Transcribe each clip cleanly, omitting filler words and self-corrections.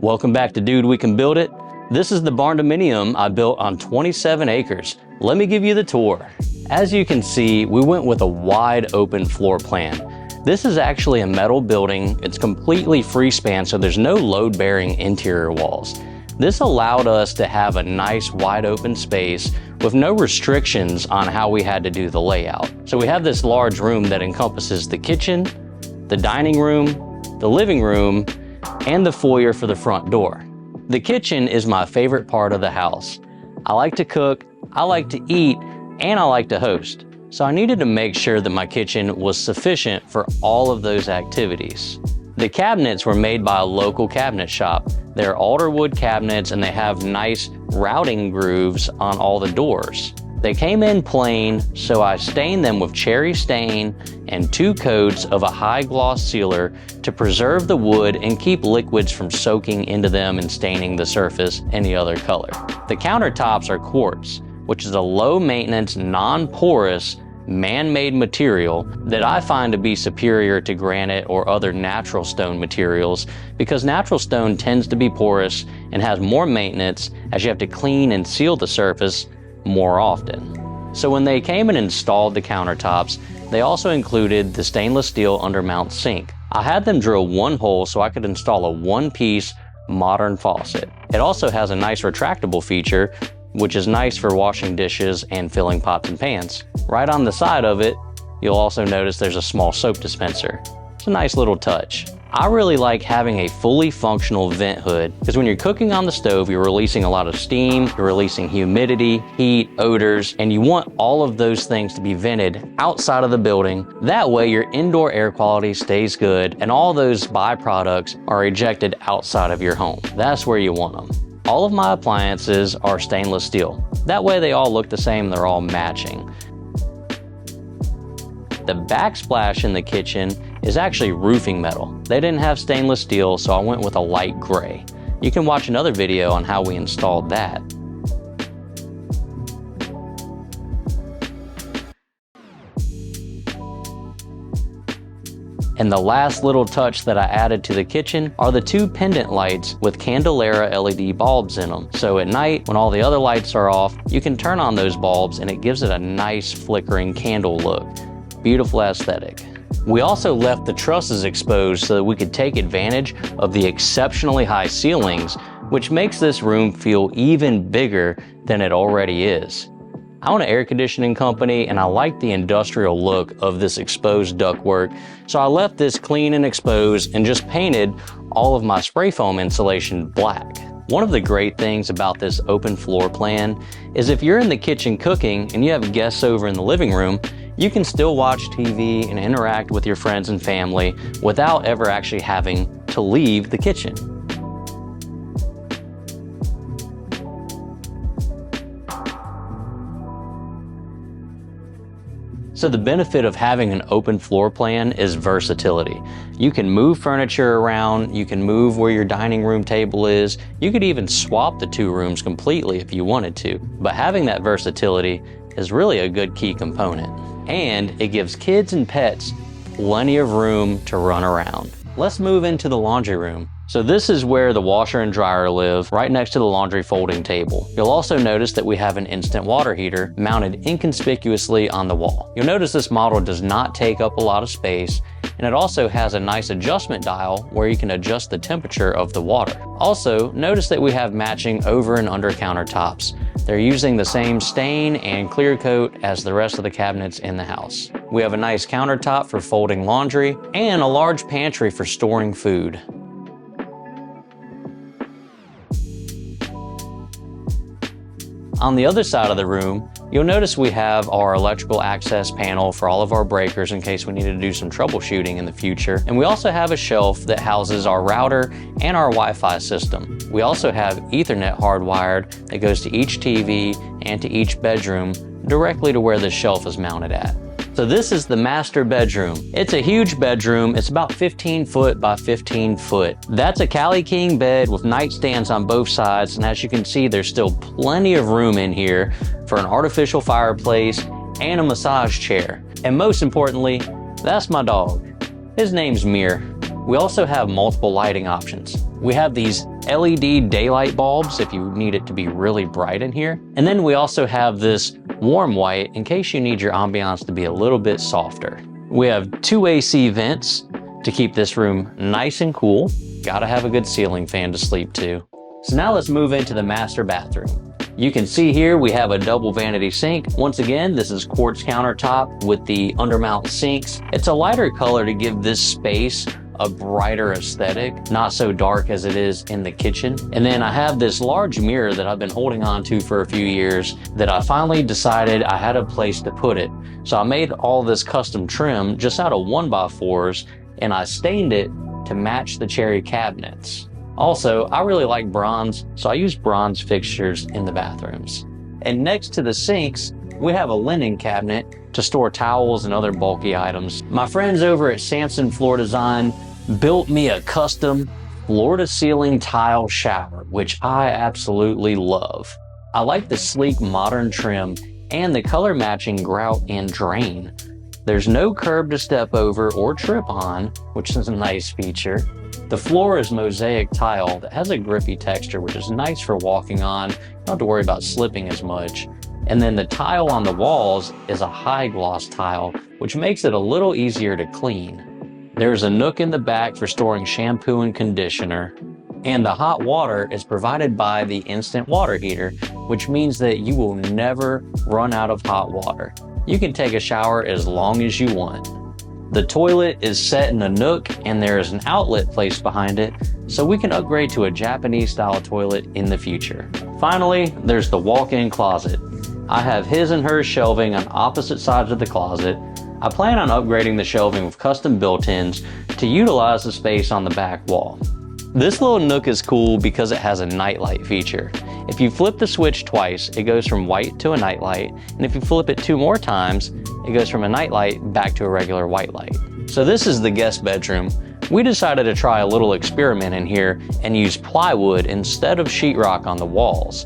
Welcome back to Dude, We Can Build It. This is the Barndominium I built on 27 acres. Let me give you the tour. As you can see, we went with a wide open floor plan. This is actually a metal building. It's completely freespan, so there's no load-bearing interior walls. This allowed us to have a nice wide open space with no restrictions on how we had to do the layout. So we have this large room that encompasses the kitchen, the dining room, the living room, and the foyer for the front door. The kitchen is my favorite part of the house. I like to cook, I like to eat, and I like to host. So I needed to make sure that my kitchen was sufficient for all of those activities. The cabinets were made by a local cabinet shop. They're alder wood cabinets and they have nice routing grooves on all the doors. They came in plain, so I stained them with cherry stain and 2 coats of a high gloss sealer to preserve the wood and keep liquids from soaking into them and staining the surface any other color. The countertops are quartz, which is a low maintenance, non-porous, man-made material that I find to be superior to granite or other natural stone materials because natural stone tends to be porous and has more maintenance as you have to clean and seal the surface more often. So when they came and installed the countertops, they also included the stainless steel undermount sink. I had them drill 1 hole so I could install a 1-piece modern faucet. It also has a nice retractable feature, which is nice for washing dishes and filling pots and pans. Right on the side of it, you'll also notice there's a small soap dispenser. It's a nice little touch. I really like having a fully functional vent hood because when you're cooking on the stove, you're releasing a lot of steam, you're releasing humidity, heat, odors, and you want all of those things to be vented outside of the building. That way your indoor air quality stays good and all those byproducts are ejected outside of your home. That's where you want them. All of my appliances are stainless steel. That way they all look the same, they're all matching. The backsplash in the kitchen is actually roofing metal. They didn't have stainless steel, so I went with a light gray. You can watch another video on how we installed that. And the last little touch that I added to the kitchen are the 2 pendant lights with Candelera LED bulbs in them. So at night, when all the other lights are off, you can turn on those bulbs and it gives it a nice flickering candle look. Beautiful aesthetic. We also left the trusses exposed so that we could take advantage of the exceptionally high ceilings, which makes this room feel even bigger than it already is. I own an air conditioning company and I like the industrial look of this exposed ductwork, so I left this clean and exposed and just painted all of my spray foam insulation black. One of the great things about this open floor plan is if you're in the kitchen cooking and you have guests over in the living room, you can still watch TV and interact with your friends and family without ever actually having to leave the kitchen. So the benefit of having an open floor plan is versatility. You can move furniture around, you can move where your dining room table is, you could even swap the 2 rooms completely if you wanted to. But having that versatility is really a good key component. And it gives kids and pets plenty of room to run around. Let's move into the laundry room. So this is where the washer and dryer live, right next to the laundry folding table. You'll also notice that we have an instant water heater mounted inconspicuously on the wall. You'll notice this model does not take up a lot of space, and it also has a nice adjustment dial where you can adjust the temperature of the water. Also, notice that we have matching over and under countertops. They're using the same stain and clear coat as the rest of the cabinets in the house. We have a nice countertop for folding laundry and a large pantry for storing food. On the other side of the room, you'll notice we have our electrical access panel for all of our breakers in case we need to do some troubleshooting in the future. And we also have a shelf that houses our router and our Wi-Fi system. We also have Ethernet hardwired that goes to each TV and to each bedroom directly to where the shelf is mounted at. So this is the master bedroom. It's a huge bedroom. It's about 15 foot by 15 foot. That's a Cali King bed with nightstands on both sides. And as you can see, there's still plenty of room in here for an artificial fireplace and a massage chair. And most importantly, that's my dog. His name's Mir. We also have multiple lighting options. We have these LED daylight bulbs if you need it to be really bright in here. And then we also have this warm white in case you need your ambiance to be a little bit softer. We have 2 AC vents to keep this room nice and cool. Gotta have a good ceiling fan to sleep to. So now let's move into the master bathroom. You can see here we have a double vanity sink. Once again, this is quartz countertop with the undermount sinks. It's a lighter color to give this space a brighter aesthetic, not so dark as it is in the kitchen. And then I have this large mirror that I've been holding on to for a few years that I finally decided I had a place to put it. So I made all this custom trim just out of 1x4s, and I stained it to match the cherry cabinets. Also, I really like bronze, so I use bronze fixtures in the bathrooms. And next to the sinks, we have a linen cabinet to store towels and other bulky items. My friends over at Samson Floor Design built me a custom floor-to-ceiling tile shower, which I absolutely love. I like the sleek modern trim and the color matching grout and drain. There's no curb to step over or trip on, which is a nice feature. The floor is mosaic tile that has a grippy texture, which is nice for walking on. You don't have to worry about slipping as much. And then the tile on the walls is a high gloss tile, which makes it a little easier to clean. There's a nook in the back for storing shampoo and conditioner. And the hot water is provided by the instant water heater, which means that you will never run out of hot water. You can take a shower as long as you want. The toilet is set in a nook and there is an outlet placed behind it, so we can upgrade to a Japanese style toilet in the future. Finally, there's the walk-in closet. I have his and hers shelving on opposite sides of the closet. I plan on upgrading the shelving with custom built-ins to utilize the space on the back wall. This little nook is cool because it has a nightlight feature. If you flip the switch twice, it goes from white to a nightlight, and if you flip it 2 more times, it goes from a nightlight back to a regular white light. So this is the guest bedroom. We decided to try a little experiment in here and use plywood instead of sheetrock on the walls.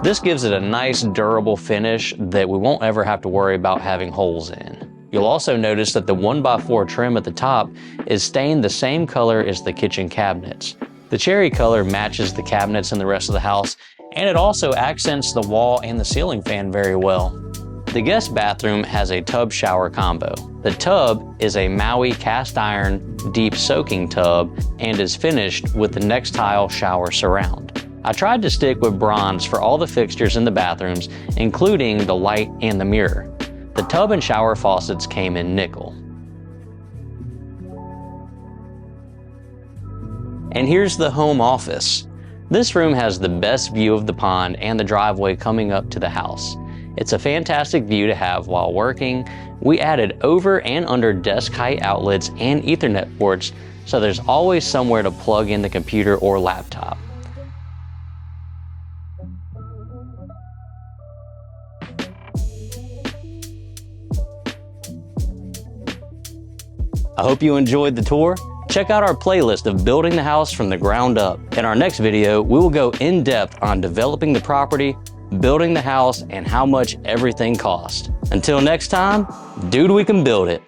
This gives it a nice durable finish that we won't ever have to worry about having holes in. You'll also notice that the 1x4 trim at the top is stained the same color as the kitchen cabinets. The cherry color matches the cabinets in the rest of the house, and it also accents the wall and the ceiling fan very well. The guest bathroom has a tub shower combo. The tub is a Maui cast iron deep soaking tub and is finished with the Nextile shower surround. I tried to stick with bronze for all the fixtures in the bathrooms, including the light and the mirror. The tub and shower faucets came in nickel. And here's the home office. This room has the best view of the pond and the driveway coming up to the house. It's a fantastic view to have while working. We added over and under desk height outlets and Ethernet ports, so there's always somewhere to plug in the computer or laptop. I hope you enjoyed the tour. Check out our playlist of building the house from the ground up. In our next video, we will go in depth on developing the property, building the house, and how much everything costs. Until next time, dude, we can build it.